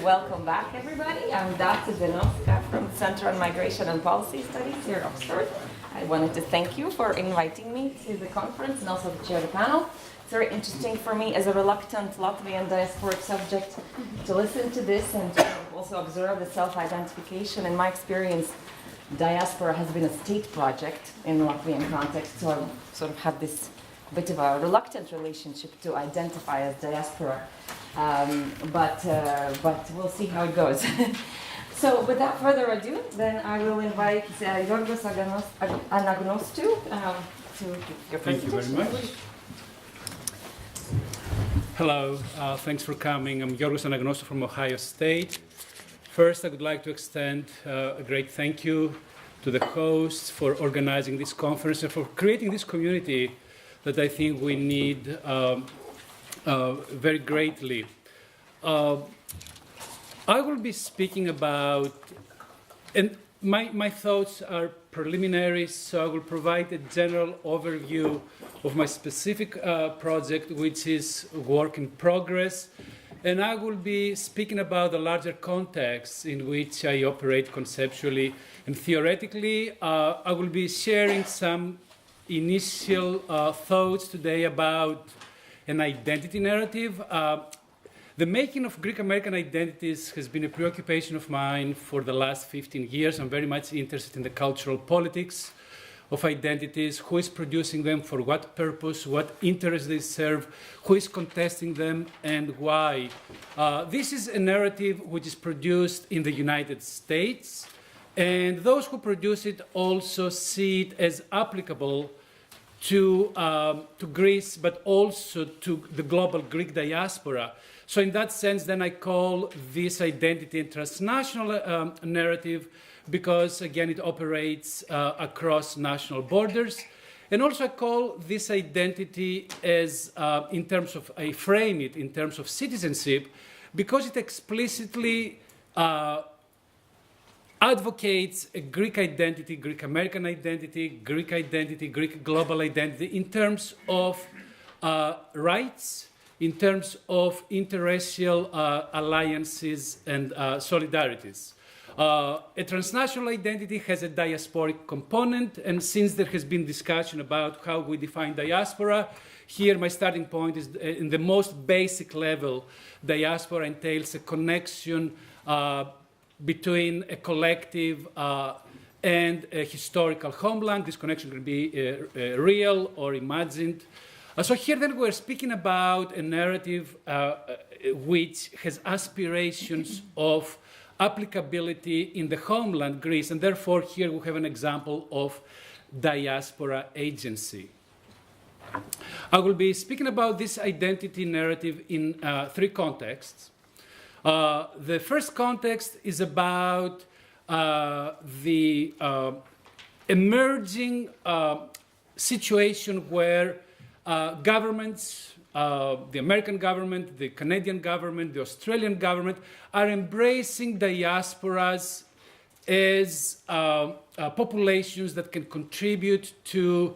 Welcome back, everybody. I'm Dr. Dzenovska from the Center on Migration and Policy Studies here at Oxford. I wanted to thank you for inviting me to the conference and also to chair the panel. It's very interesting for me as a reluctant Latvian diasporic subject to listen to this and to also observe the self-identification. In my experience, diaspora has been a state project in the Latvian context, so I sort of have this bit of a reluctant relationship to identify as diaspora. But we'll see how it goes. So without further ado, then I will invite Yiorgos Anagnostou to give your presentation. Thank you very much. Hello, thanks for coming. I'm Yiorgos Anagnostou from Ohio State. First, I would like to extend a great thank you to the hosts for organizing this conference and for creating this community that I think we need very greatly. I will be speaking about, and my thoughts are preliminary, so I will provide a general overview of my specific project, which is work in progress. And I will be speaking about the larger context in which I operate conceptually and theoretically. I will be sharing some initial thoughts today about an identity narrative. The making of Greek American identities has been a preoccupation of mine for the last 15 years. I'm very much interested in the cultural politics of identities, who is producing them, for what purpose, what interests they serve, who is contesting them, and why. This is a narrative which is produced in the United States, and those who produce it also see it as applicable to Greece, but also to the global Greek diaspora. So in that sense, then I call this identity a transnational narrative because, again, it operates across national borders. And also I call this identity as, in terms of, I frame it in terms of citizenship, because it explicitly advocates a Greek identity, Greek American identity, Greek global identity in terms of rights, in terms of interracial alliances and solidarities. A transnational identity has a diasporic component, and since there has been discussion about how we define diaspora, here my starting point is in the most basic level. Diaspora entails a connection between a collective and a historical homeland. This connection can be real or imagined. So here then we're speaking about a narrative which has aspirations of applicability in the homeland, Greece, and therefore here we have an example of diaspora agency. I will be speaking about this identity narrative in three contexts. The first context is about the emerging situation where governments, the American government, the Canadian government, the Australian government are embracing diasporas as populations that can contribute to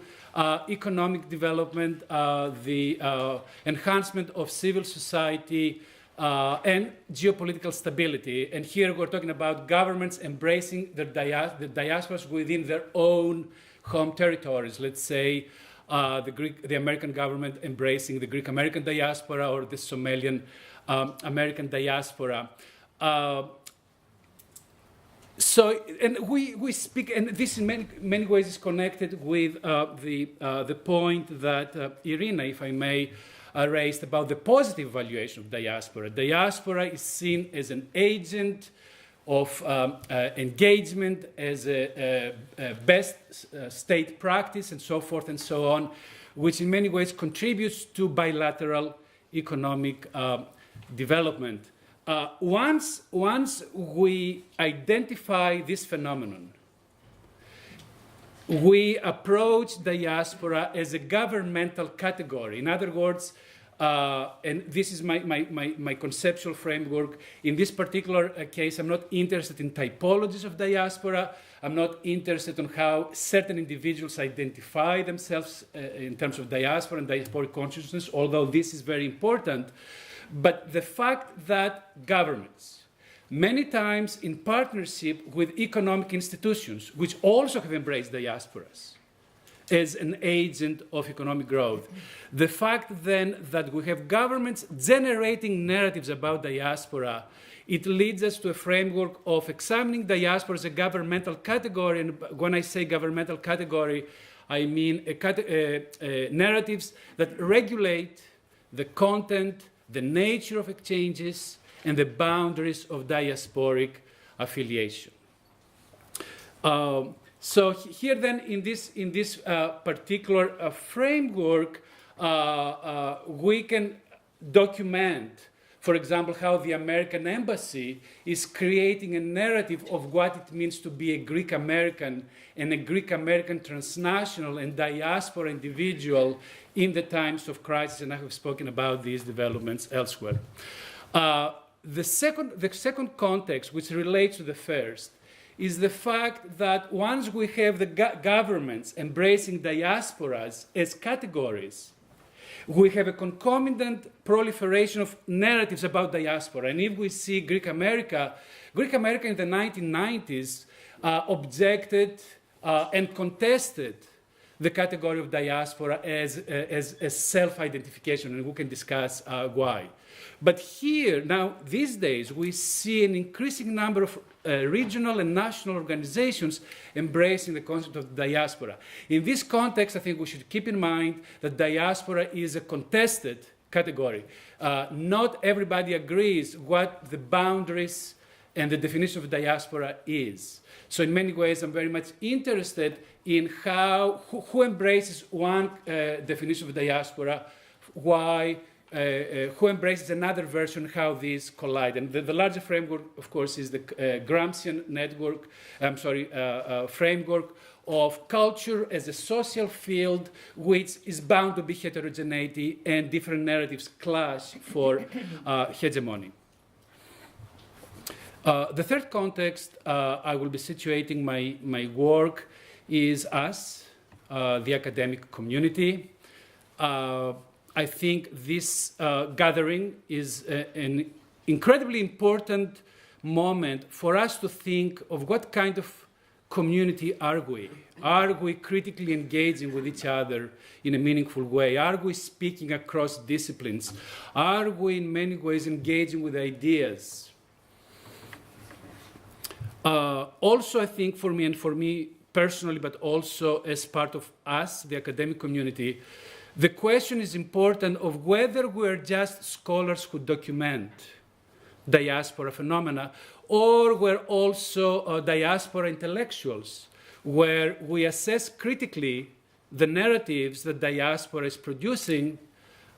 economic development, the enhancement of civil society, and geopolitical stability. And here we're talking about governments embracing the diasporas within their own home territories. Let's say the American government embracing the Greek American diaspora or the Somalian American diaspora. So, and we speak, and this in many ways is connected with the point that Irina, if I may, raised about the positive valuation of diaspora. Diaspora is seen as an agent of engagement, as a best state practice, and so forth and so on, which in many ways contributes to bilateral economic development. Once we identify this phenomenon, we approach diaspora as a governmental category. In other words, and this is my conceptual framework. In this particular case, I'm not interested in typologies of diaspora. I'm not interested in how certain individuals identify themselves in terms of diaspora and diasporic consciousness, although this is very important. But the fact that governments many times in partnership with economic institutions, which also have embraced diasporas as an agent of economic growth. The fact then that we have governments generating narratives about diaspora, it leads us to a framework of examining diaspora as a governmental category. And when I say governmental category, I mean narratives that regulate the content, the nature of exchanges, and the boundaries of diasporic affiliation. So here then, in this particular framework, we can document, for example, how the American embassy is creating a narrative of what it means to be a Greek American and a Greek American transnational and diaspora individual in the times of crisis, and I have spoken about these developments elsewhere. The second context, which relates to the first, is the fact that once we have the governments embracing diasporas as categories, we have a concomitant proliferation of narratives about diaspora. And if we see Greek America in the 1990s objected and contested the category of diaspora as self-identification, and we can discuss why. But here, now, these days, we see an increasing number of regional and national organizations embracing the concept of diaspora. In this context, I think we should keep in mind that diaspora is a contested category. Not everybody agrees what the boundaries and the definition of diaspora is. So in many ways, I'm very much interested in who embraces one definition of diaspora, why, who embraces another version, how these collide. And the larger framework, of course, is the Gramscian network, framework of culture as a social field which is bound to be heterogeneity, and different narratives clash for hegemony. The third context I will be situating my work is us, the academic community. I think this gathering is an incredibly important moment for us to think of what kind of community are we? Are we critically engaging with each other in a meaningful way? Are we speaking across disciplines? Are we in many ways engaging with ideas? Also, I think for me personally, but also as part of us, the academic community, the question is important of whether we're just scholars who document diaspora phenomena, or we're also diaspora intellectuals, where we assess critically the narratives that diaspora is producing,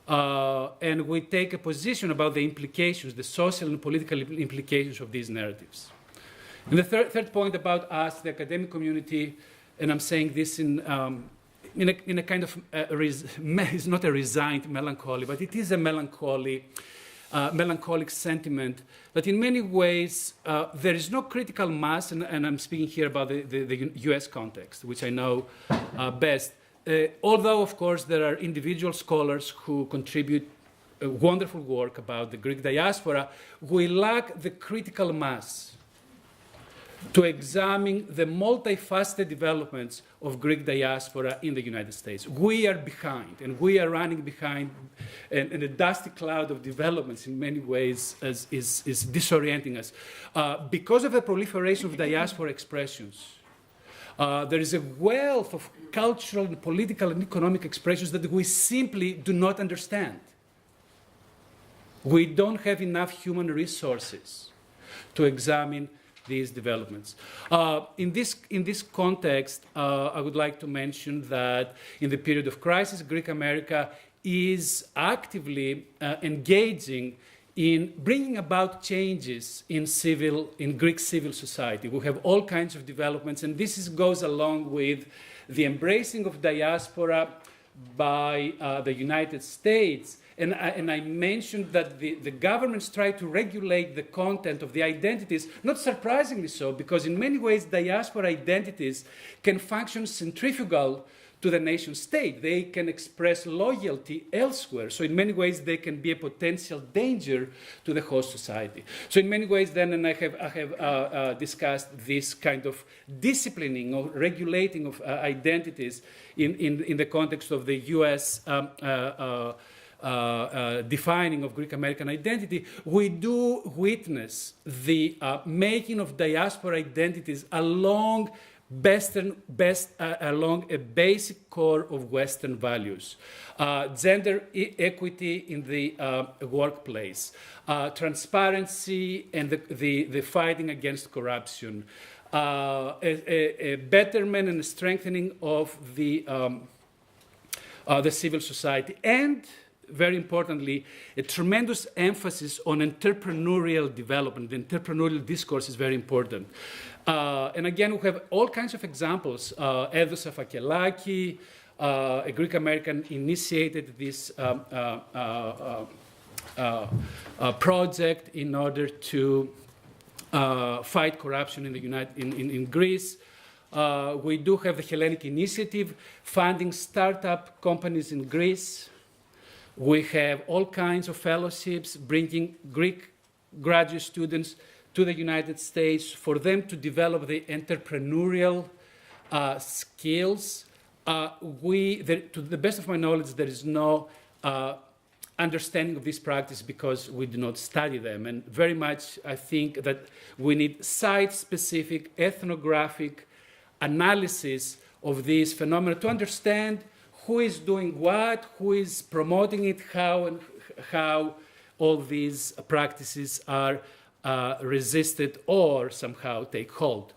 and we take a position about the implications, the social and political implications of these narratives. And the third point about us, the academic community, and I'm saying this in a kind of, it's not a resigned melancholy, but it is a melancholic sentiment that in many ways there is no critical mass, and I'm speaking here about the US context, which I know best. Although, of course, there are individual scholars who contribute wonderful work about the Greek diaspora, we lack the critical mass to examine the multifaceted developments of Greek diaspora in the United States. We are behind, and we are running behind, and a dusty cloud of developments in many ways is disorienting us. Because of the proliferation of diaspora expressions, there is a wealth of cultural and political and economic expressions that we simply do not understand. We don't have enough human resources to examine these developments. In this context, I would like to mention that in the period of crisis, Greek America is actively engaging in bringing about changes in Greek civil society. We have all kinds of developments, and this goes along with the embracing of diaspora by the United States. And I mentioned that the governments try to regulate the content of the identities, not surprisingly so, because in many ways diaspora identities can function centrifugal to the nation state. They can express loyalty elsewhere. So in many ways, they can be a potential danger to the host society. So in many ways, then, and I have discussed this kind of disciplining or regulating of identities in the context of the U.S. Defining of Greek American identity. We do witness the making of diaspora identities along along a basic core of Western values. Gender equity in the workplace, transparency and the fighting against corruption, a betterment and a strengthening of the civil society, and very importantly, a tremendous emphasis on entrepreneurial development. The entrepreneurial discourse is very important. And again, we have all kinds of examples. Édousa Fakelaki, a Greek American, initiated this project in order to fight corruption in Greece. We do have the Hellenic Initiative funding startup companies in Greece. We have all kinds of fellowships bringing Greek graduate students to the United States for them to develop the entrepreneurial skills. To the best of my knowledge, there is no understanding of this practice because we do not study them. And very much, I think that we need site-specific ethnographic analysis of these phenomena to understand who is doing what, who is promoting it, how all these practices are resisted or somehow take hold.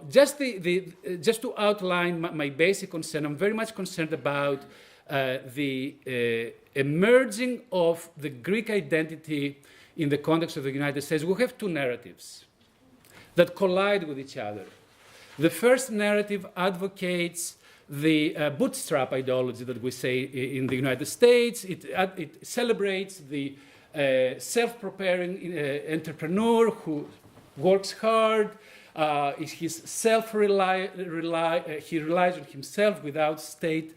Just to outline my basic concern, I'm very much concerned about the emerging of the Greek identity in the context of the United States. We have two narratives that collide with each other. The first narrative advocates the bootstrap ideology that we say in the United States. It celebrates the self-preparing entrepreneur who works hard, he's he relies on himself without state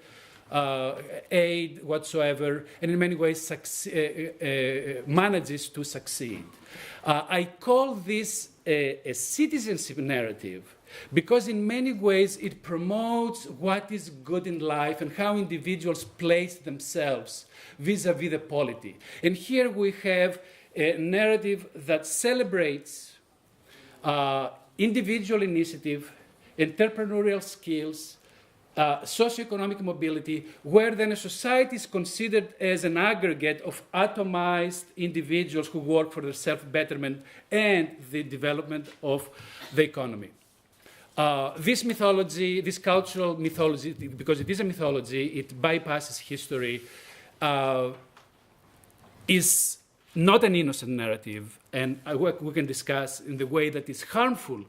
aid whatsoever, and in many ways manages to succeed. I call this a citizenship narrative because in many ways it promotes what is good in life and how individuals place themselves vis-a-vis the polity. And here we have a narrative that celebrates individual initiative, entrepreneurial skills, socioeconomic mobility, where then a society is considered as an aggregate of atomized individuals who work for their self-betterment and the development of the economy. This mythology, this cultural mythology, because it is a mythology, it bypasses history, is not an innocent narrative, and we can discuss in the way that is harmful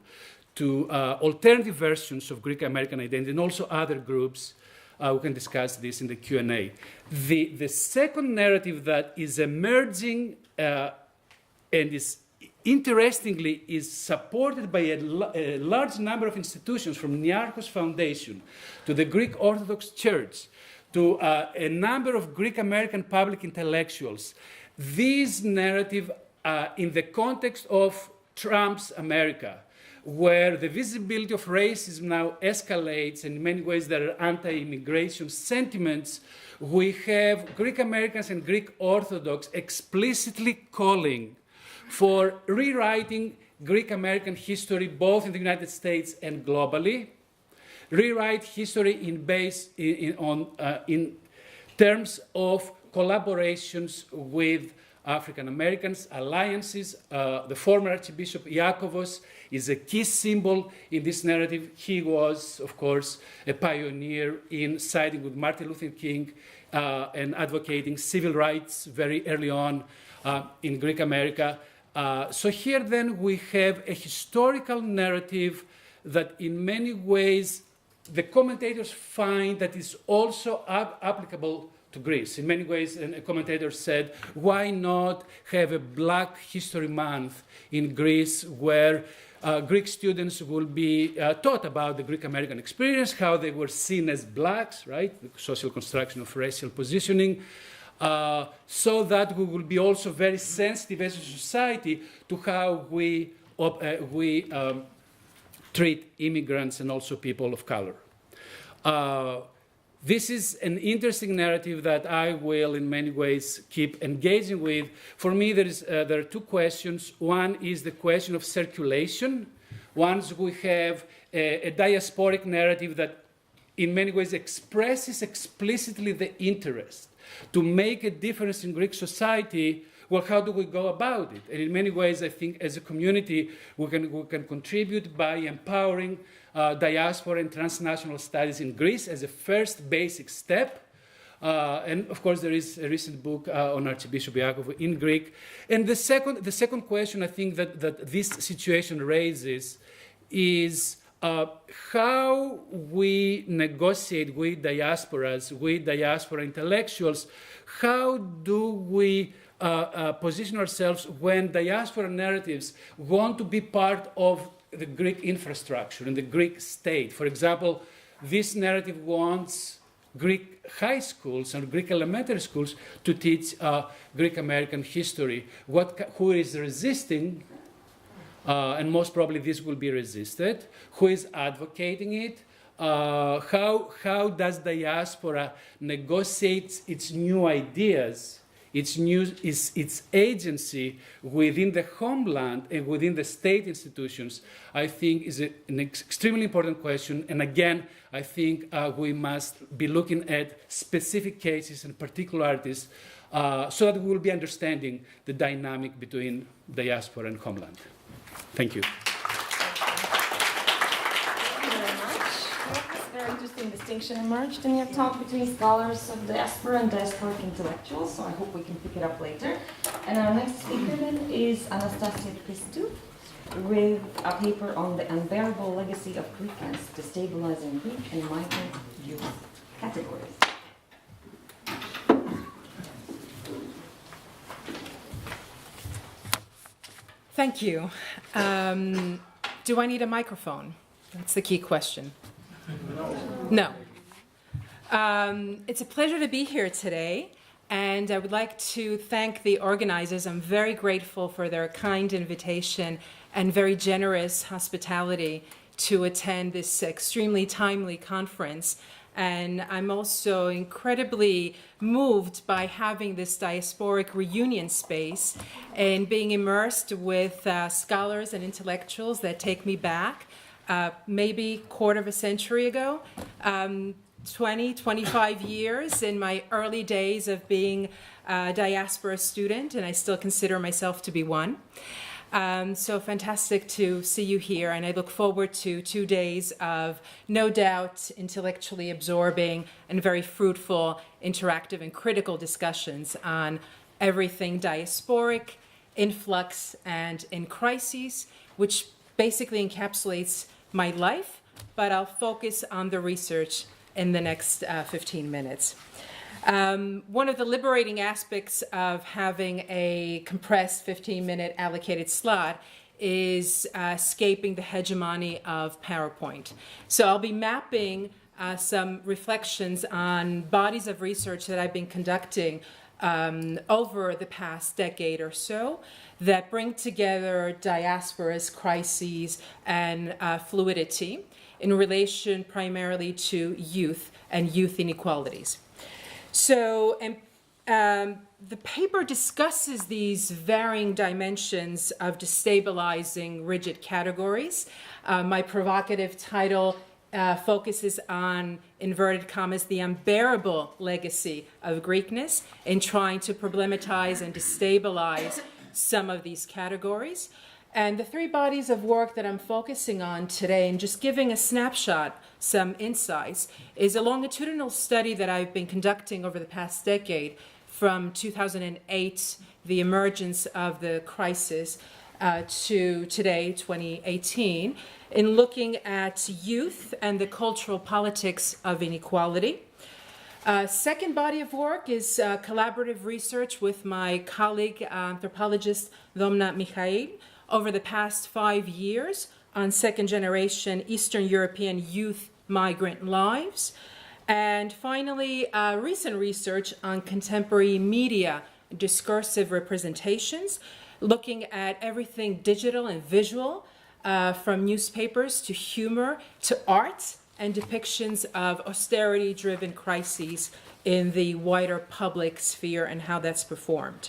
to alternative versions of Greek American identity and also other groups. We can discuss this in the Q&A. The second narrative that is emerging and is interestingly is supported by a large number of institutions, from Yiorgos Foundation to the Greek Orthodox Church to a number of Greek American public intellectuals. This narrative in the context of Trump's America, where the visibility of racism now escalates, and in many ways there are anti-immigration sentiments, we have Greek Americans and Greek Orthodox explicitly calling for rewriting Greek American history both in the United States and globally, rewrite history in terms of collaborations with African Americans, alliances. The former Archbishop Yiorgos is a key symbol in this narrative. He was, of course, a pioneer in siding with Martin Luther King and advocating civil rights very early on in Greek America. So here then we have a historical narrative that in many ways the commentators find that is also applicable to Greece. In many ways, and a commentator said, why not have a Black History Month in Greece where Greek students will be taught about the Greek American experience, how they were seen as blacks, right? The social construction of racial positioning, so that we will be also very sensitive as a society to how we treat immigrants and also people of color. This is an interesting narrative that I will, in many ways, keep engaging with. For me, there are two questions. One is the question of circulation. Once we have a diasporic narrative that, in many ways, expresses explicitly the interest to make a difference in Greek society, well, how do we go about it? And in many ways, I think, as a community, we can contribute by empowering diaspora and transnational studies in Greece as a first basic step. And of course, there is a recent book on Archbishop Iakovou in Greek. And the second question I think that this situation raises is how we negotiate with diasporas, with diaspora intellectuals. How do we position ourselves when diaspora narratives want to be part of the Greek infrastructure and the Greek state? For example, this narrative wants Greek high schools and Greek elementary schools to teach Greek American history. Who is resisting, and most probably this will be resisted, who is advocating it, how does diaspora negotiate its new ideas, its agency within the homeland and within the state institutions, I think is an extremely important question. And again, I think we must be looking at specific cases and particularities so that we will be understanding the dynamic between diaspora and homeland. Thank you. Very interesting distinction emerged in your talk between scholars of diaspora and diasporic intellectuals, so I hope we can pick it up later. And our next speaker then is Anastasia Christou with a paper on the unbearable legacy of Greekness, destabilizing Greek and migrant youth categories. Thank you. Do I need a microphone? That's the key question. No. It's a pleasure to be here today, and I would like to thank the organizers. I'm very grateful for their kind invitation and very generous hospitality to attend this extremely timely conference. And I'm also incredibly moved by having this diasporic reunion space and being immersed with scholars and intellectuals that take me back maybe quarter of a century ago, 25 years in my early days of being a diaspora student, and I still consider myself to be one. So fantastic to see you here, and I look forward to 2 days of no doubt intellectually absorbing and very fruitful, interactive and critical discussions on everything diasporic, in flux and in crises, which basically encapsulates my life, but I'll focus on the research in the next 15 minutes. One of the liberating aspects of having a compressed 15-minute allocated slot is escaping the hegemony of PowerPoint. So I'll be mapping some reflections on bodies of research that I've been conducting over the past decade or so that bring together diasporas, crises, and fluidity in relation primarily to youth and youth inequalities. So the paper discusses these varying dimensions of destabilizing rigid categories. My provocative title focuses on, inverted commas, the unbearable legacy of Greekness in trying to problematize and destabilize some of these categories. And the three bodies of work that I'm focusing on today, and just giving a snapshot, some insights, is a longitudinal study that I've been conducting over the past decade from 2008, the emergence of the crisis, to today, 2018, in looking at youth and the cultural politics of inequality. Second body of work is collaborative research with my colleague, anthropologist Domna Michail, over the past 5 years on second-generation Eastern European youth migrant lives. And finally, recent research on contemporary media discursive representations, looking at everything digital and visual, from newspapers to humor to art and depictions of austerity-driven crises in the wider public sphere and how that's performed.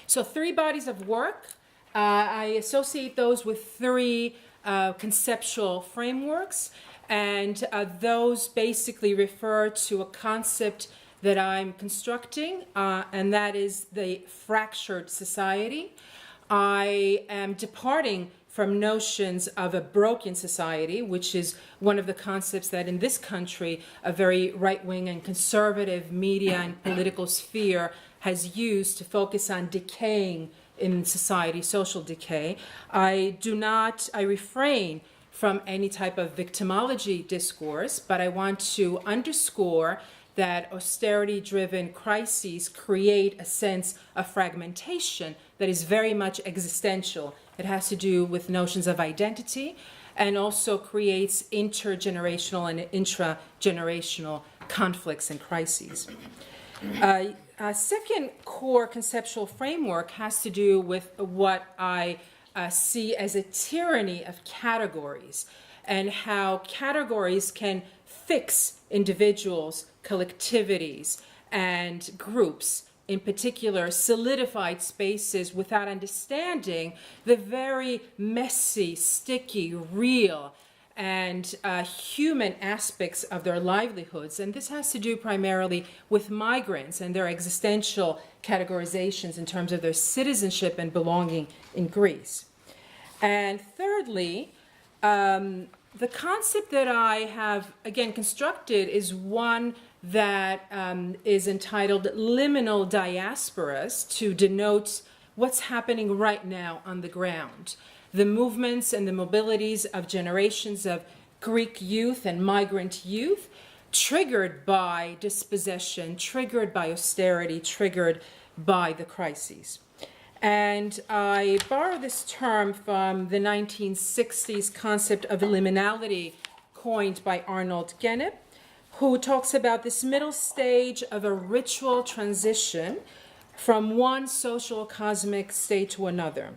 So 3 bodies of work. I associate those with 3 conceptual frameworks, and those basically refer to a concept that I'm constructing, and that is the fractured society. I am departing from notions of a broken society, which is one of the concepts that in this country a very right-wing and conservative media and political sphere has used to focus on decaying in society, social decay. I refrain from any type of victimology discourse, but I want to underscore that austerity-driven crises create a sense of fragmentation that is very much existential. It has to do with notions of identity and also creates intergenerational and intragenerational conflicts and crises. A second core conceptual framework has to do with what I see as a tyranny of categories and how categories can fix individuals, collectivities, and groups, in particular solidified spaces, without understanding the very messy, sticky, real, and human aspects of their livelihoods. And this has to do primarily with migrants and their existential categorizations in terms of their citizenship and belonging in Greece. And thirdly, the concept that I have, again, constructed is one that is entitled liminal diasporas, to denote what's happening right now on the ground. The movements and the mobilities of generations of Greek youth and migrant youth, triggered by dispossession, triggered by austerity, triggered by the crises. And I borrow this term from the 1960s concept of liminality coined by Arnold Gennep, who talks about this middle stage of a ritual transition from one social cosmic state to another.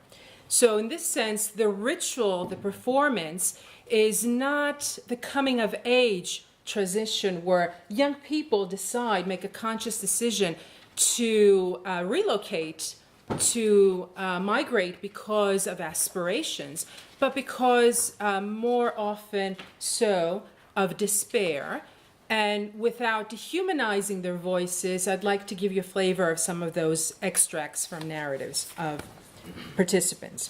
So in this sense, the ritual, the performance, is not the coming of age transition where young people decide, make a conscious decision to relocate, to migrate because of aspirations, but because more often so of despair. And without dehumanizing their voices, I'd like to give you a flavor of some of those extracts from narratives of participants.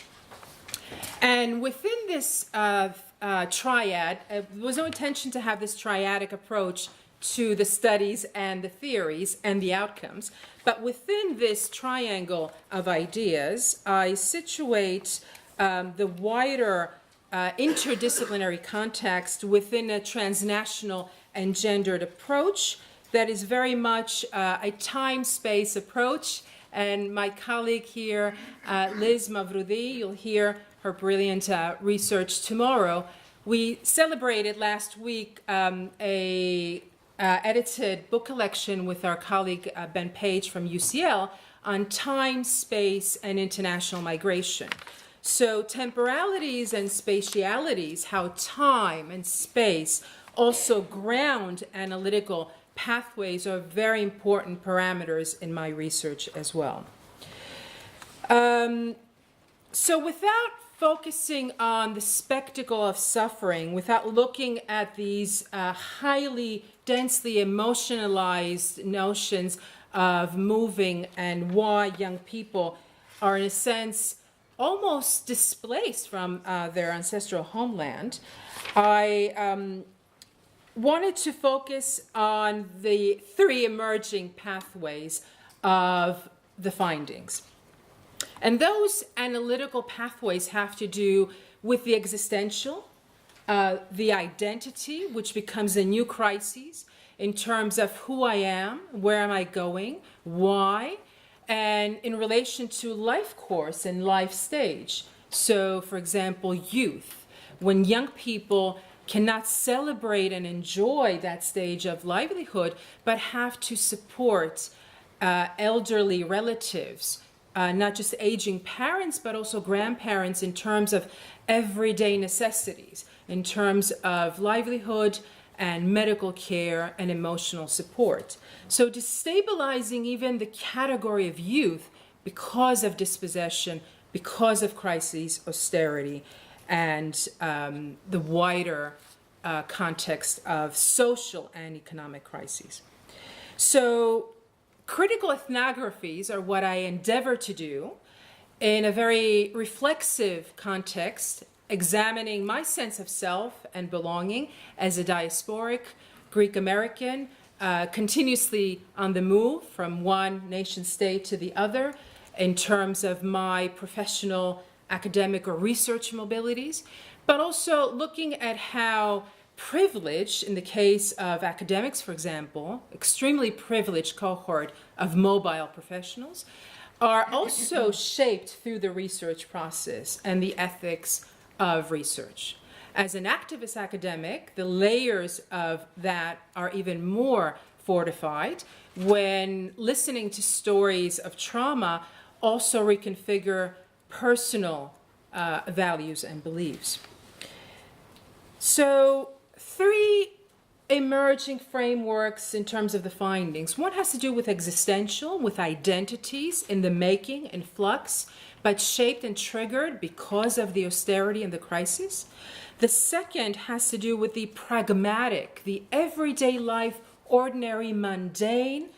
And within this triad, there was no intention to have this triadic approach to the studies and the theories and the outcomes. But within this triangle of ideas, I situate the wider interdisciplinary context within a transnational and gendered approach that is very much a time-space approach. And my colleague here, Liz Mavroudi, you'll hear her brilliant research tomorrow. We celebrated last week a edited book collection with our colleague Ben Page from UCL on time, space, and international migration. So temporalities and spatialities, how time and space also ground analytical pathways, are very important parameters in my research as well. So without focusing on the spectacle of suffering, without looking at these highly, densely emotionalized notions of moving and why young people are, in a sense, almost displaced from their ancestral homeland, I wanted to focus on the 3 emerging pathways of the findings. And those analytical pathways have to do with the existential, the identity, which becomes a new crisis in terms of who I am, where am I going, why, and in relation to life course and life stage. So, for example, youth, when young people cannot celebrate and enjoy that stage of livelihood, but have to support elderly relatives, not just aging parents, but also grandparents in terms of everyday necessities, in terms of livelihood and medical care and emotional support. So destabilizing even the category of youth because of dispossession, because of crises, austerity, and the wider context of social and economic crises. So critical ethnographies are what I endeavor to do in a very reflexive context, examining my sense of self and belonging as a diasporic Greek American, continuously on the move from one nation state to the other in terms of my professional, academic, or research mobilities, but also looking at how privilege, in the case of academics, for example, extremely privileged cohort of mobile professionals, are also shaped through the research process and the ethics of research. As an activist academic, the layers of that are even more fortified when listening to stories of trauma also reconfigure personal values and beliefs. So, three emerging frameworks in terms of the findings. One has to do with existential, with identities in the making, in flux, but shaped and triggered because of the austerity and the crisis. The second has to do with the pragmatic, the everyday life, ordinary, mundane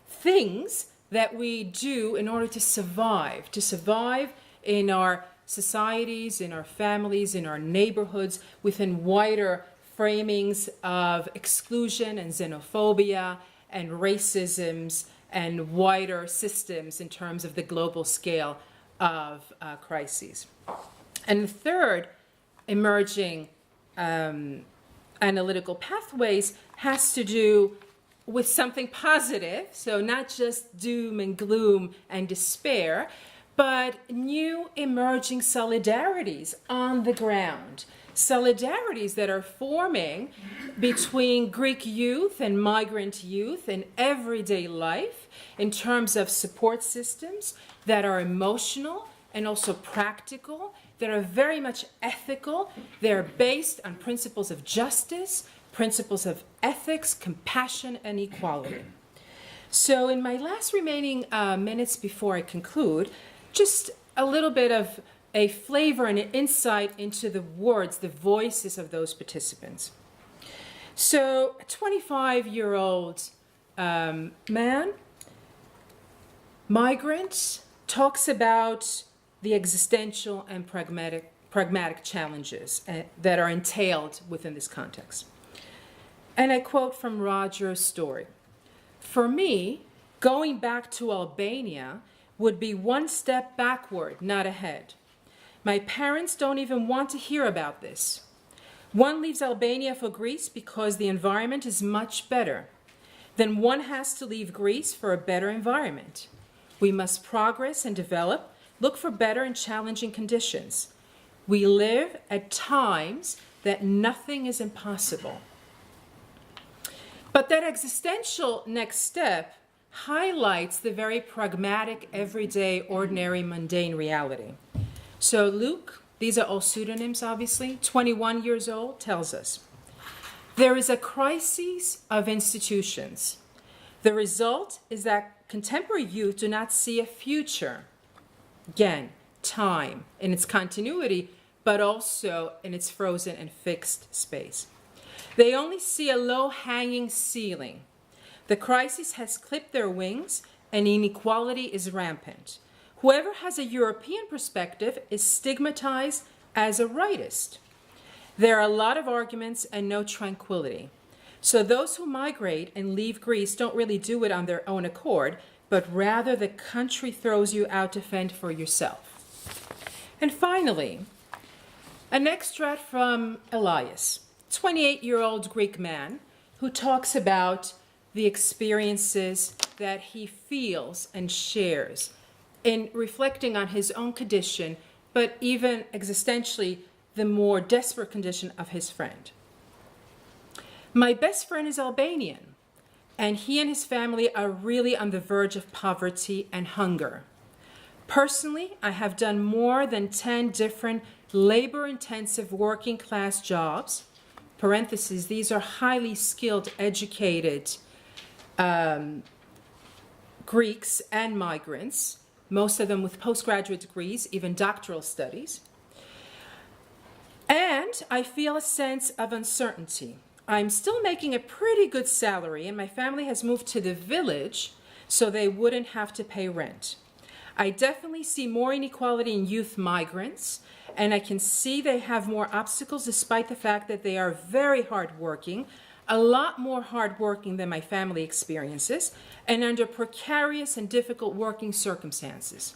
things that we do in order to survive in our societies, in our families, in our neighborhoods, within wider framings of exclusion and xenophobia and racisms and wider systems in terms of the global scale of crises. And the third emerging analytical pathways has to do with something positive, so not just doom and gloom and despair, but new emerging solidarities on the ground. Solidarities that are forming between Greek youth and migrant youth in everyday life in terms of support systems that are emotional and also practical, that are very much ethical. They're based on principles of justice, principles of ethics, compassion, and equality. So in my last remaining minutes before I conclude, just a little bit of a flavor and an insight into the words, the voices of those participants. So a 25-year-old man, migrant, talks about the existential and pragmatic challenges that are entailed within this context. And I quote from Roger's story. For me, going back to Albania would be one step backward, not ahead. My parents don't even want to hear about this. One leaves Albania for Greece because the environment is much better. Then one has to leave Greece for a better environment. We must progress and develop, look for better and challenging conditions. We live at times that nothing is impossible. But that existential next step highlights the very pragmatic, everyday, ordinary, mundane reality. So Luke, these are all pseudonyms obviously, 21 years old, tells us, there is a crisis of institutions. The result is that contemporary youth do not see a future. Again, time in its continuity, but also in its frozen and fixed space. They only see a low-hanging ceiling. The crisis has clipped their wings and inequality is rampant. Whoever has a European perspective is stigmatized as a rightist. There are a lot of arguments and no tranquility. So those who migrate and leave Greece don't really do it on their own accord, but rather the country throws you out to fend for yourself. And finally, an extract from Elias, 28-year-old Greek man who talks about the experiences that he feels and shares in reflecting on his own condition, but even existentially, the more desperate condition of his friend. My best friend is Albanian, and he and his family are really on the verge of poverty and hunger. Personally, I have done more than 10 different labor-intensive working-class jobs. Parentheses, these are highly skilled, educated Greeks and migrants, most of them with postgraduate degrees, even doctoral studies. And I feel a sense of uncertainty. I'm still making a pretty good salary, and my family has moved to the village so they wouldn't have to pay rent. I definitely see more inequality in youth migrants, and I can see they have more obstacles despite the fact that they are very hardworking, a lot more hardworking than my family experiences, and under precarious and difficult working circumstances.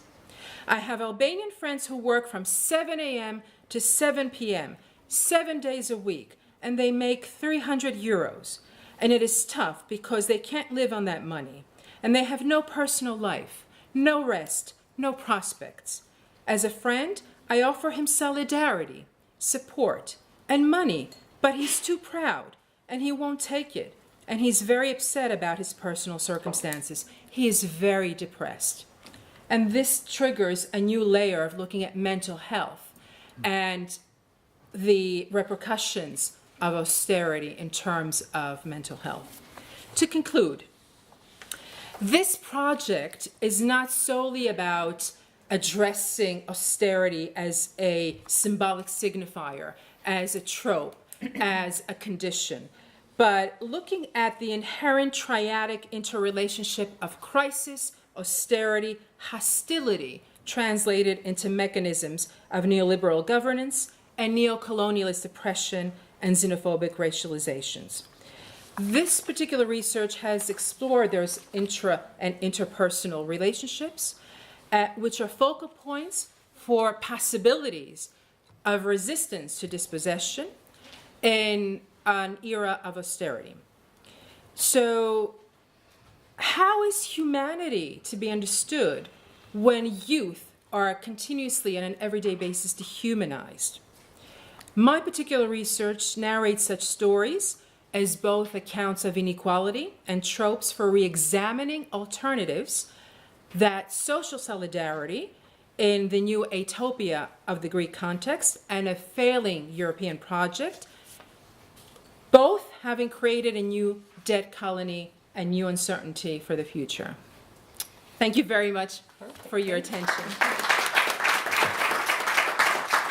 I have Albanian friends who work from 7 a.m. to 7 p.m., 7 days a week, and they make 300 euros. And it is tough because they can't live on that money, and they have no personal life, no rest, no prospects. As a friend, I offer him solidarity, support, and money, but he's too proud, and he won't take it. And he's very upset about his personal circumstances. He is very depressed. And this triggers a new layer of looking at mental health and the repercussions of austerity in terms of mental health. To conclude, this project is not solely about addressing austerity as a symbolic signifier, as a trope, as a condition, but looking at the inherent triadic interrelationship of crisis, austerity, hostility, translated into mechanisms of neoliberal governance and neocolonialist oppression and xenophobic racializations. This particular research has explored those intra and interpersonal relationships, which are focal points for possibilities of resistance to dispossession in an era of austerity. So, how is humanity to be understood when youth are continuously on an everyday basis dehumanized? My particular research narrates such stories as both accounts of inequality and tropes for re-examining alternatives that social solidarity in the new utopia of the Greek context and a failing European project, both having created a new debt colony and new uncertainty for the future. Thank you very much for your attention.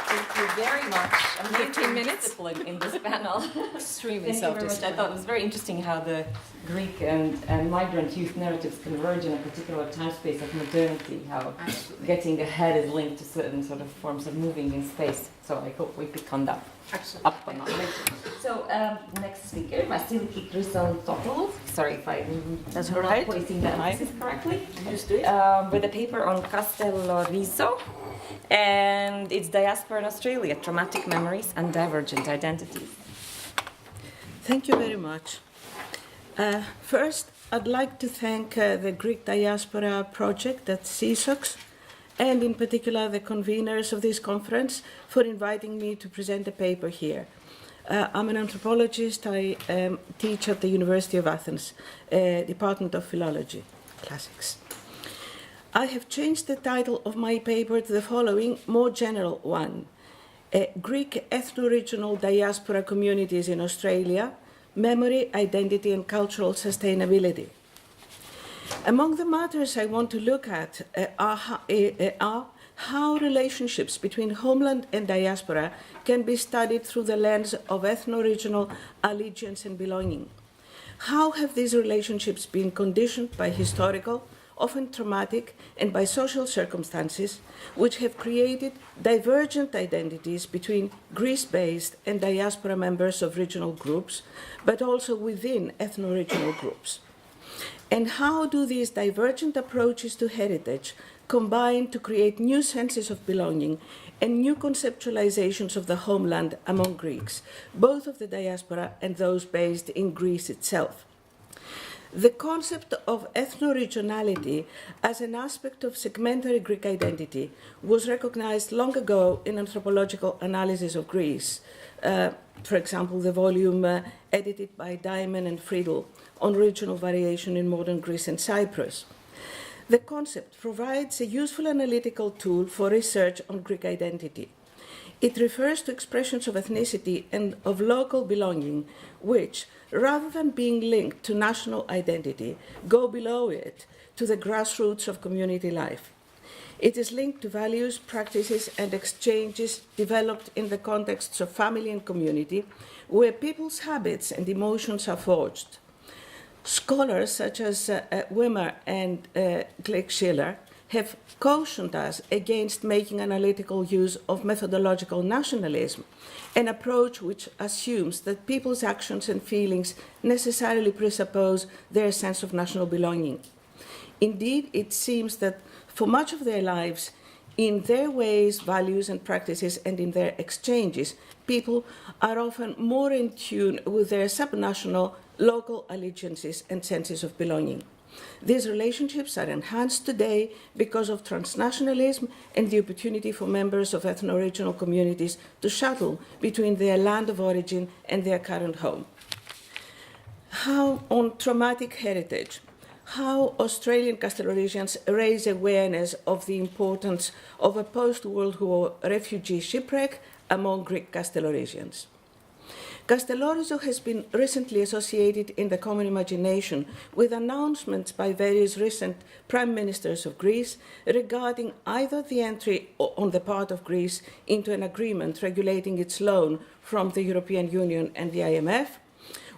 Thank you very much. I'm 15 minutes? discipline in this panel. Extremely Thank you very much. I self-disciplined. thought it was very interesting how the Greek and migrant youth narratives converge in a particular time space of modernity, how Absolutely. getting ahead is linked to certain sort of forms of moving in space. So I hope we pick on that up on that later. So next speaker, Vassiliki Chryssanthopoulou. Sorry if I'm That's not all right. placing the emphasis correctly. Just do it. With a paper on kastellorizo, and it's Diaspora in Australia, Traumatic Memories and Divergent Identities. Thank you very much. First, I'd like to thank the Greek Diaspora Project at CSOX, and in particular the conveners of this conference for inviting me to present a paper here. I'm an anthropologist. I teach at the University of Athens, Department of Philology, Classics. I have changed the title of my paper to the following, more general one. Greek ethno-regional diaspora communities in Australia, memory, identity and cultural sustainability. Among the matters I want to look at are how relationships between homeland and diaspora can be studied through the lens of ethno-regional allegiance and belonging. How have these relationships been conditioned by historical, often traumatic, and by social circumstances, which have created divergent identities between Greece-based and diaspora members of regional groups, but also within ethno-regional groups? And how do these divergent approaches to heritage combine to create new senses of belonging and new conceptualizations of the homeland among Greeks, both of the diaspora and those based in Greece itself? The concept of ethno-regionality as an aspect of segmentary Greek identity was recognized long ago in anthropological analysis of Greece. For example, the volume edited by Diamond and Friedel on regional variation in modern Greece and Cyprus. The concept provides a useful analytical tool for research on Greek identity. It refers to expressions of ethnicity and of local belonging, which, rather than being linked to national identity, go below it to the grassroots of community life. It is linked to values, practices, and exchanges developed in the contexts of family and community, where people's habits and emotions are forged. Scholars such as Wimmer and Glick-Schiller have cautioned us against making analytical use of methodological nationalism, an approach which assumes that people's actions and feelings necessarily presuppose their sense of national belonging. Indeed, it seems that for much of their lives, in their ways, values, and practices, and in their exchanges, people are often more in tune with their subnational, local allegiances and senses of belonging. These relationships are enhanced today because of transnationalism and the opportunity for members of ethno-regional communities to shuttle between their land of origin and their current home. How on traumatic heritage, how Australian Castellorisians raise awareness of the importance of a post-World War refugee shipwreck among Greek Castellorisians. Kastellorizo has been recently associated in the common imagination with announcements by various recent prime ministers of Greece regarding either the entry on the part of Greece into an agreement regulating its loan from the European Union and the IMF,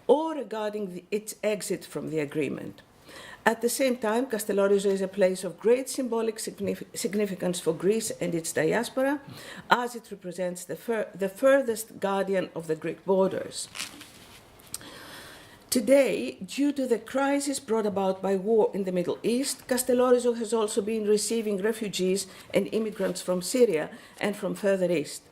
or regarding its exit from the agreement. At the same time, Kastellorizo is a place of great symbolic significance for Greece and its diaspora, as it represents the furthest guardian of the Greek borders. Today, due to the crisis brought about by war in the Middle East, Kastellorizo has also been receiving refugees and immigrants from Syria and from further east.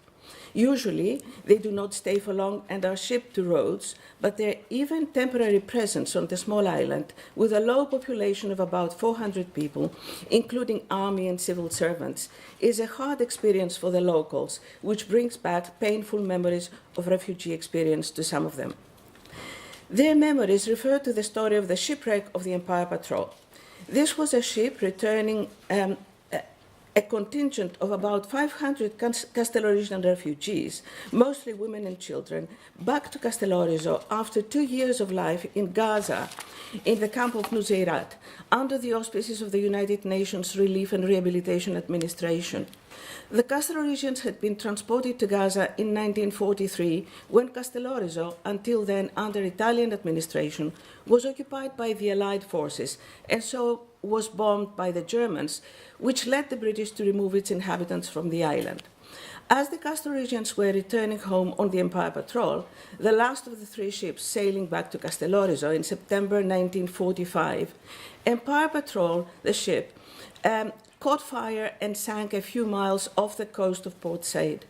Usually, they do not stay for long and are shipped to Rhodes, but their even temporary presence on the small island, with a low population of about 400 people, including army and civil servants, is a hard experience for the locals, which brings back painful memories of refugee experience to some of them. Their memories refer to the story of the shipwreck of the Empire Patrol. This was a ship returning a contingent of about 500 Castellorisian refugees, mostly women and children, back to Kastellorizo after 2 years of life in Gaza, in the camp of Nuseirat, under the auspices of the United Nations Relief and Rehabilitation Administration. The Castellorisians had been transported to Gaza in 1943, when Kastellorizo, until then under Italian administration, was occupied by the Allied forces, and so was bombed by the Germans, which led the British to remove its inhabitants from the island. As the Castellorisians were returning home on the Empire Patrol, the last of the 3 ships sailing back to Kastellorizo in September 1945, Empire Patrol, the ship, caught fire and sank a few miles off the coast of Port Said.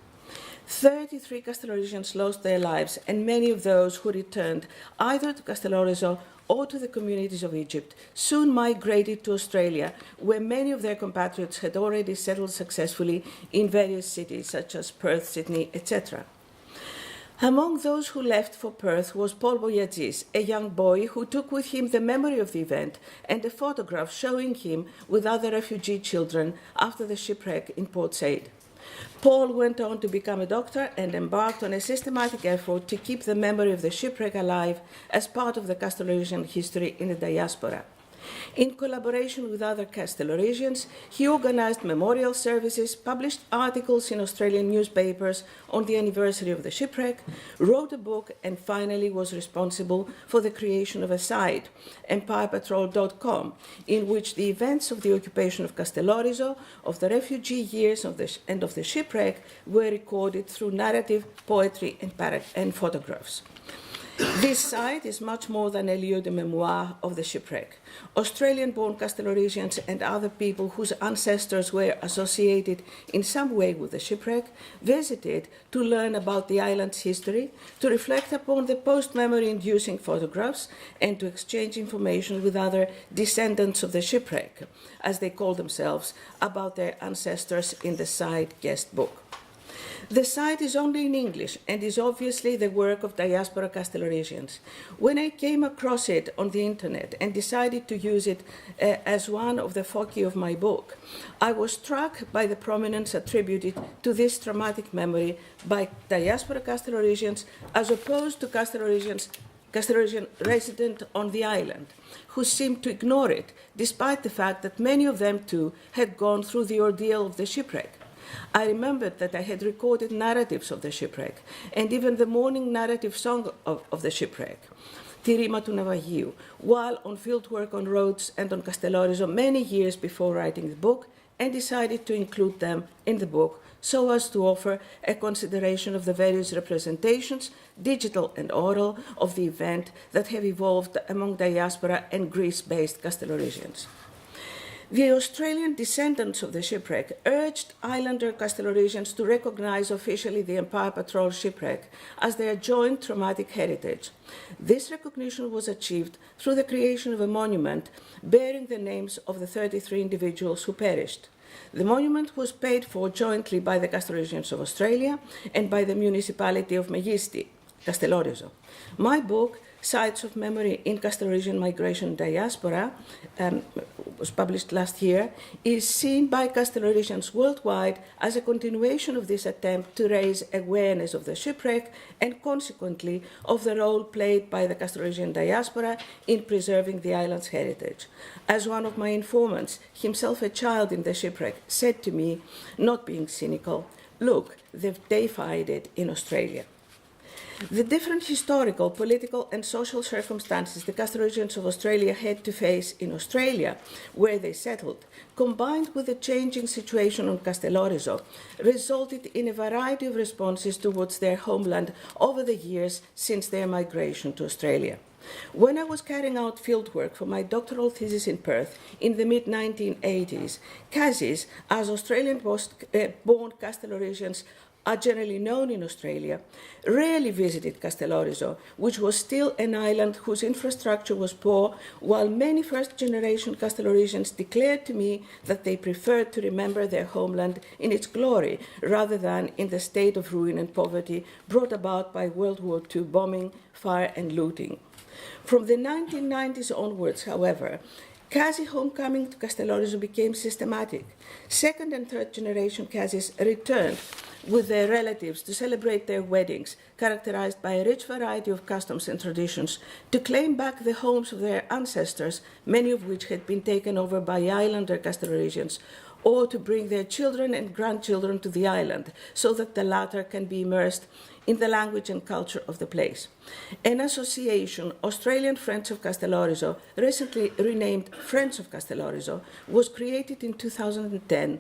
33 Castellorisians lost their lives, and many of those who returned either to Kastellorizo or to the communities of Egypt soon migrated to Australia, where many of their compatriots had already settled successfully in various cities such as Perth, Sydney, etc. Among those who left for Perth was Paul Boyadzis, a young boy who took with him the memory of the event and a photograph showing him with other refugee children after the shipwreck in Port Said. Paul went on to become a doctor and embarked on a systematic effort to keep the memory of the shipwreck alive as part of the Castellorisian history in the diaspora. In collaboration with other Castellorisians, he organized memorial services, published articles in Australian newspapers on the anniversary of the shipwreck, wrote a book, and finally was responsible for the creation of a site, empirepatrol.com, in which the events of the occupation of Kastellorizo, of the refugee years and of the shipwreck were recorded through narrative, poetry, and photographs. This site is much more than a lieu de memoire of the shipwreck. Australian-born Castellorisians and other people whose ancestors were associated in some way with the shipwreck visited to learn about the island's history, to reflect upon the post-memory inducing photographs, and to exchange information with other descendants of the shipwreck, as they call themselves, about their ancestors in the site guest book. The site is only in English and is obviously the work of diaspora Castellorisians. When I came across it on the internet and decided to use it as one of the foci of my book, I was struck by the prominence attributed to this traumatic memory by diaspora Castellorisians as opposed to Castellorisian resident on the island, who seemed to ignore it, despite the fact that many of them too had gone through the ordeal of the shipwreck. I remembered that I had recorded narratives of the shipwreck, and even the morning narrative song of the shipwreck, Τη ρήμα του Ναυαγίου, while on fieldwork on Rhodes and on Kastellorizo many years before writing the book, and decided to include them in the book so as to offer a consideration of the various representations, digital and oral, of the event that have evolved among diaspora and Greece-based Castellorisians. The Australian descendants of the shipwreck urged islander Castellorisians to recognize officially the Empire Patrol shipwreck as their joint traumatic heritage. This recognition was achieved through the creation of a monument bearing the names of the 33 individuals who perished. The monument was paid for jointly by the Castellorisians of Australia and by the municipality of Megisti, Kastellorizo. My book, Sites of Memory in Castellorisian Migration Diaspora, was published last year, is seen by Castellorisians worldwide as a continuation of this attempt to raise awareness of the shipwreck and consequently of the role played by the Castellorisian diaspora in preserving the island's heritage. As one of my informants, himself a child in the shipwreck, said to me, not being cynical, "Look, they've deified it in Australia." The different historical, political, and social circumstances the Castellorisians of Australia had to face in Australia, where they settled, combined with the changing situation on Kastellorizo, resulted in a variety of responses towards their homeland over the years since their migration to Australia. When I was carrying out fieldwork for my doctoral thesis in Perth in the mid-1980s, Kazis, as Australian-born Castellorisians are generally known in Australia, rarely visited Kastellorizo, which was still an island whose infrastructure was poor, while many first-generation Castellorisians declared to me that they preferred to remember their homeland in its glory rather than in the state of ruin and poverty brought about by World War II bombing, fire, and looting. From the 1990s onwards, however, Kazi homecoming to Kastellorizo became systematic. Second and third generation Kazis returned with their relatives to celebrate their weddings, characterized by a rich variety of customs and traditions, to claim back the homes of their ancestors, many of which had been taken over by islander Castellorisians, or to bring their children and grandchildren to the island so that the latter can be immersed in the language and culture of the place. An association, Australian Friends of Kastellorizo, recently renamed Friends of Kastellorizo, was created in 2010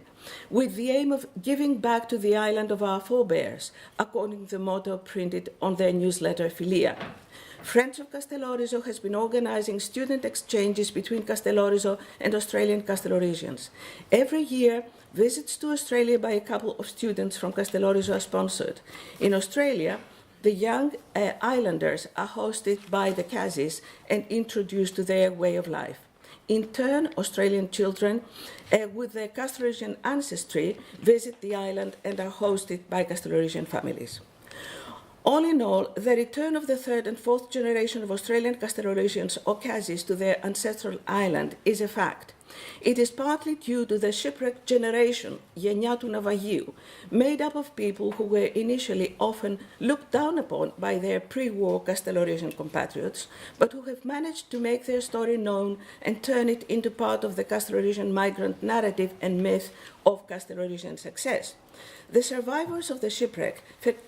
with the aim of giving back to the island of our forebears, according to the motto printed on their newsletter Philia. Friends of Kastellorizo has been organizing student exchanges between Kastellorizo and Australian Castellorisians. Every year, visits to Australia by a couple of students from Kastellorizo are sponsored. In Australia, the young islanders are hosted by the Kazis and introduced to their way of life. In turn, Australian children with their Castellorisian ancestry visit the island and are hosted by Castellorisian families. All in all, the return of the third and fourth generation of Australian Castellorisians or Kazis to their ancestral island is a fact. It is partly due to the shipwrecked generation, Γενιά του Ναυαγίου, made up of people who were initially often looked down upon by their pre-war Castellorisian compatriots, but who have managed to make their story known and turn it into part of the Castellorisian migrant narrative and myth of Castellorisian success. The survivors of the shipwreck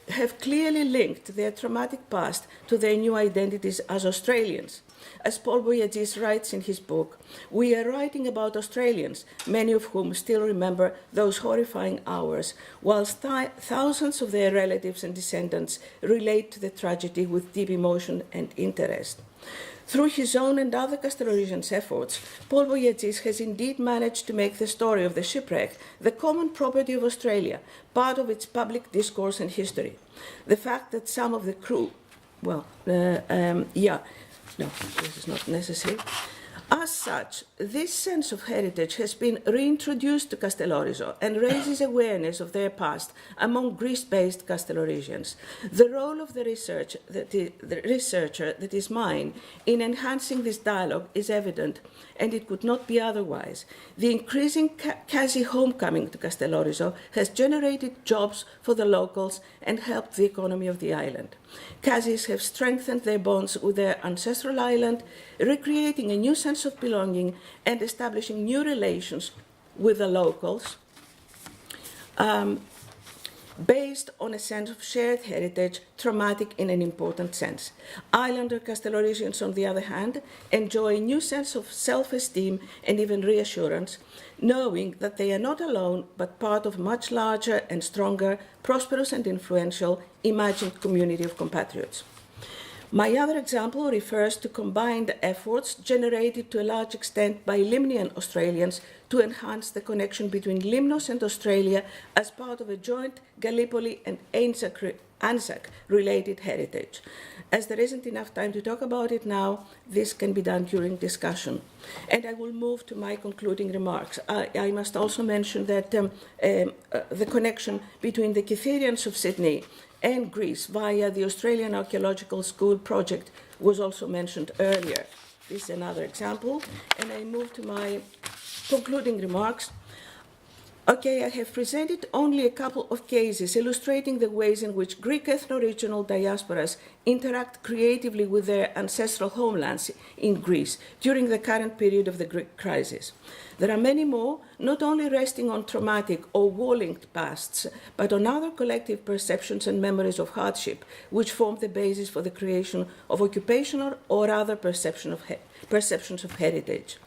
have clearly linked their traumatic past to their new identities as Australians. As Paul Voyages writes in his book, we are writing about Australians, many of whom still remember those horrifying hours, whilst thousands of their relatives and descendants relate to the tragedy with deep emotion and interest. Through his own and other Kastellorizians' efforts, Paul Voyages has indeed managed to make the story of the shipwreck the common property of Australia, part of its public discourse and history. The fact that some of the crew, no, this is not necessary. As such, this sense of heritage has been reintroduced to Kastellorizo and raises awareness of their past among Greece-based Kastellorizians. The role of the researcher that is mine in enhancing this dialogue is evident, and it could not be otherwise. The increasing Kazi homecoming to Kastellorizo has generated jobs for the locals and helped the economy of the island. Kazis have strengthened their bonds with their ancestral island, recreating a new sense of belonging and establishing new relations with the locals based on a sense of shared heritage, traumatic in an important sense. Islander Kastellorizians, on the other hand, enjoy a new sense of self-esteem and even reassurance, knowing that they are not alone, but part of a much larger and stronger, prosperous and influential imagined community of compatriots. My other example refers to combined efforts generated to a large extent by Limnian Australians to enhance the connection between Limnos and Australia as part of a joint Gallipoli and ANZAC related heritage. As there isn't enough time to talk about it now, this can be done during discussion. And I will move to my concluding remarks. I must also mention that the connection between the Kytherians of Sydney and Greece via the Australian Archaeological School project was also mentioned earlier. This is another example. And I move to my concluding remarks. Okay, I have presented only a couple of cases illustrating the ways in which Greek ethno-regional diasporas interact creatively with their ancestral homelands in Greece during the current period of the Greek crisis. There are many more, not only resting on traumatic or war-linked pasts, but on other collective perceptions and memories of hardship, which form the basis for the creation of occupational or other perceptions of heritage.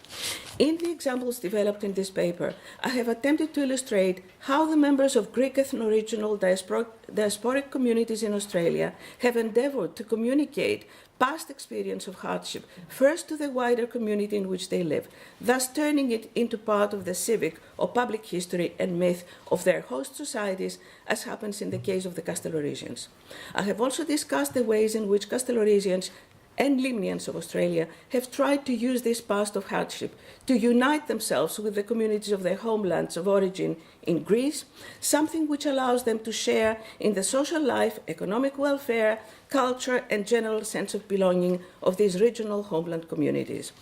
In the examples developed in this paper, I have attempted to illustrate how the members of Greek ethno-regional diasporic communities in Australia have endeavored to communicate past experience of hardship, first to the wider community in which they live, thus turning it into part of the civic or public history and myth of their host societies, as happens in the case of the Kastellorizians. I have also discussed the ways in which Kastellorizians and Limnians of Australia have tried to use this past of hardship to unite themselves with the communities of their homelands of origin in Greece, something which allows them to share in the social life, economic welfare, culture, and general sense of belonging of these regional homeland communities.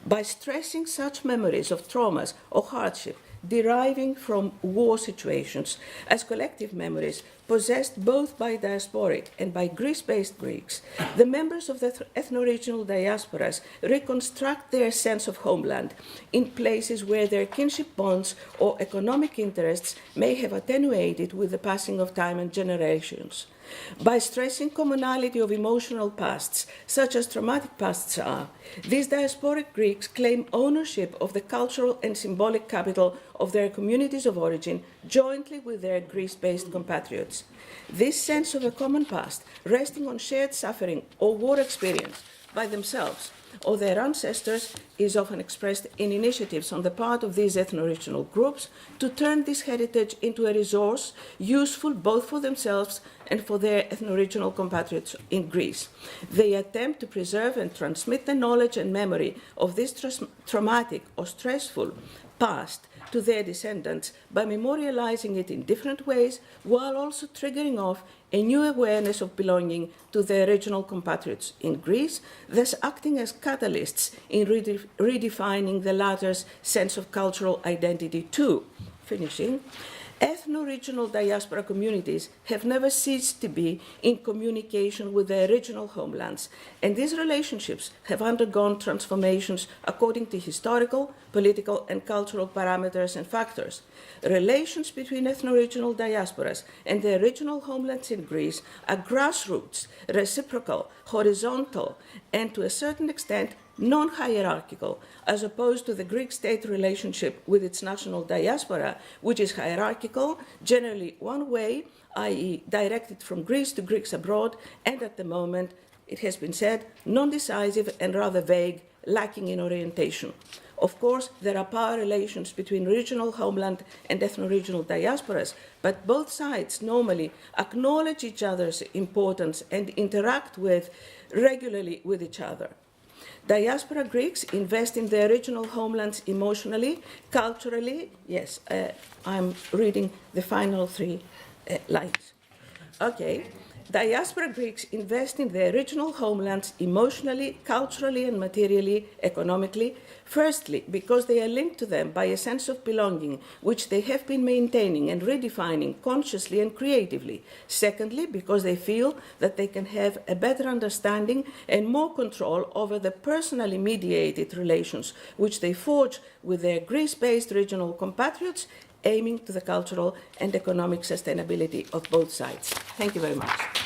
By stressing such memories of traumas or hardship deriving from war situations as collective memories possessed both by diasporic and by Greece-based Greeks, the members of the ethno-regional diasporas reconstruct their sense of homeland in places where their kinship bonds or economic interests may have attenuated with the passing of time and generations. By stressing commonality of emotional pasts, such as traumatic pasts are, these diasporic Greeks claim ownership of the cultural and symbolic capital of their communities of origin jointly with their Greece-based compatriots. This sense of a common past, resting on shared suffering or war experience by themselves or their ancestors, is often expressed in initiatives on the part of these ethno-regional groups to turn this heritage into a resource useful both for themselves and for their ethno-regional compatriots in Greece. They attempt to preserve and transmit the knowledge and memory of this traumatic or stressful past to their descendants by memorializing it in different ways, while also triggering off a new awareness of belonging to their regional compatriots in Greece, thus acting as catalysts in redefining the latter's sense of cultural identity too. Finishing. ethno-regional diaspora communities have never ceased to be in communication with their original homelands, and these relationships have undergone transformations according to historical, political, and cultural parameters and factors. Relations between ethno-regional diasporas and their original homelands in Greece are grassroots, reciprocal, horizontal, and to a certain extent non-hierarchical, as opposed to the Greek state relationship with its national diaspora, which is hierarchical, generally one way, i.e. directed from Greece to Greeks abroad, and at the moment, it has been said, non-decisive and rather vague, lacking in orientation. Of course, there are power relations between regional homeland and ethno-regional diasporas, but both sides normally acknowledge each other's importance and interact regularly with each other. Diaspora Greeks invest in their original homelands emotionally, culturally. Yes, I'm reading the final three lines. Okay. Diaspora Greeks invest in their original homelands emotionally, culturally, and materially, economically. Firstly, because they are linked to them by a sense of belonging, which they have been maintaining and redefining consciously and creatively. Secondly, because they feel that they can have a better understanding and more control over the personally mediated relations which they forge with their Greece-based regional compatriots, aiming to the cultural and economic sustainability of both sides. Thank you very much.